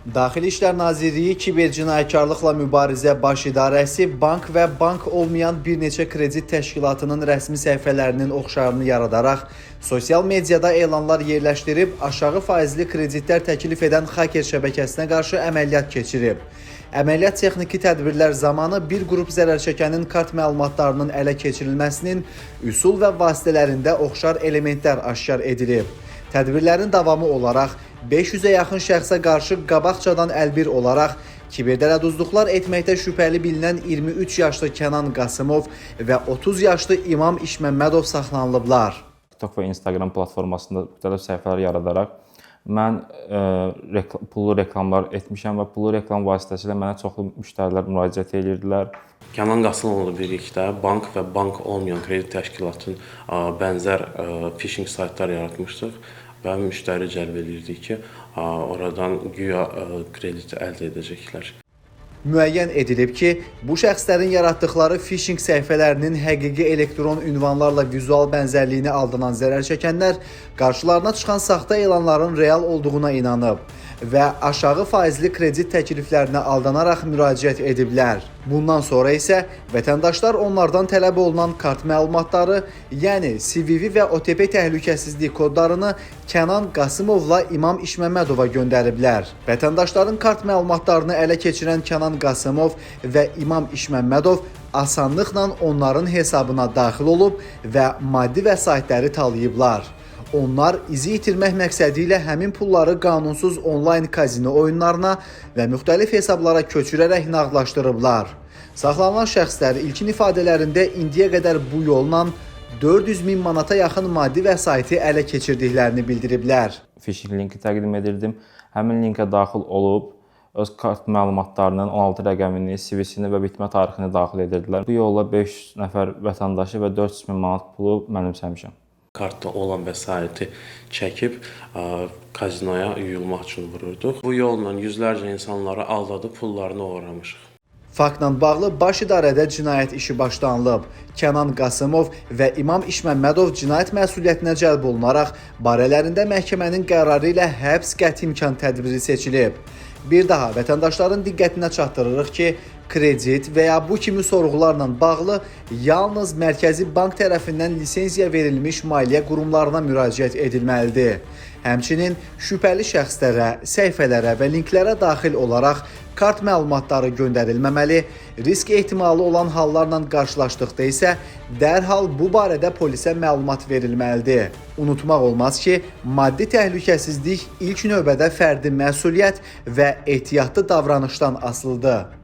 Daxili İşlər Nazirliyi Kibercinayətkarlıqla Mübarizə Baş İdarəsi bank və bank olmayan bir neçə kredit təşkilatının rəsmi səhifələrinin oxşarını yaradaraq sosial mediada elanlar yerləşdirib aşağı faizli kreditlər təklif edən haker şəbəkəsinə qarşı əməliyyat keçirib. Əməliyyat texniki tədbirlər zamanı bir qrup zərərçəkənin kart məlumatlarının ələ keçirilməsinin üsul və vasitələrində oxşar elementlər aşkar edilib. Tədbirlərin davamı olaraq 500-ə yaxın şəxsə qarşı qabaqcadan əlbir olaraq kiberdələduzluqlar etməkdə şübhəli bilinən 23 yaşlı Kənan Qasımov və 30 yaşlı İmam İşməmmədov saxlanılıblar. TikTok və Instagram platformasında müxtəlif səhifələr yaradaraq mən pullu reklamlar etmişəm və pullu reklam vasitəsilə mənə çoxlu müştərilər müraciət edirdilər. Kənan Qasımovla birlikdə bank və bank olmayan kredit təşkilatının bənzər phishing saytlar yaratmışdıq və müştəri cəlb edirdik ki, oradan güya krediti əldə edəcəklər. Müəyyən edilib ki, bu şəxslərin yaratdıqları phishing səhifələrinin həqiqi elektron ünvanlarla vizual bənzərliyini aldanan zərərçəkənlər qarşılarına çıxan saxta elanların real olduğuna inanıb və aşağı faizli kredit təkliflərinə aldanaraq müraciət ediblər. Bundan sonra isə vətəndaşlar onlardan tələb olunan kart məlumatları, yəni CVV və OTP təhlükəsizlik kodlarını Kənan Qasımovla İmam İşməmmədova göndəriblər. Vətəndaşların kart məlumatlarını ələ keçirən Kənan Qasımov və İmam İşməmmədov asanlıqla onların hesabına daxil olub və maddi vəsaitləri talayıblar. Onlar izi itirmək məqsədi ilə həmin pulları qanunsuz onlayn kazino oyunlarına və müxtəlif hesablara köçürərək nağdlaşdırıblar. Saxlanılan şəxslər ilkin ifadələrində indiyə qədər bu yolla 400 min manata yaxın maddi vəsaiti ələ keçirdiklərini bildiriblər. Phishing linki təqdim edirdim. Həmin linkə daxil olub öz kart məlumatlarının 16 rəqəmini, CV-sini və bitmə tarixini daxil edirdilər. Bu yolla 500 nəfər vətəndaşı və 400 min manat pulu mənimsəmişəm. Kartda olan vəsaiti çəkib kazinoya yuyulmaq üçün vururduq. Bu yolla yüzlərcə insanları aldadıb pullarını oğramışıq. Faktla bağlı baş idarədə cinayət işi başlanılıb. Kənan Qasımov və İmam İşməmmədov cinayət məsuliyyətinə cəlb olunaraq barələrində məhkəmənin qərarı ilə həbs qəti imkan tədbiri seçilib. Bir daha vətəndaşların diqqətinə çatdırırıq ki, kredit və ya bu kimi sorğularla bağlı yalnız Mərkəzi Bank tərəfindən lisenziya verilmiş maliyyə qurumlarına müraciət edilməlidir. Həmçinin şübhəli şəxslərə, səhifələrə və linklərə daxil olaraq kart məlumatları göndərilməməli, risk ehtimalı olan hallarla qarşılaşdıqda isə dərhal bu barədə polisə məlumat verilməlidir. Unutmaq olmaz ki, maddi təhlükəsizlik ilk növbədə fərdi məsuliyyət və ehtiyatlı davranışdan asılıdır.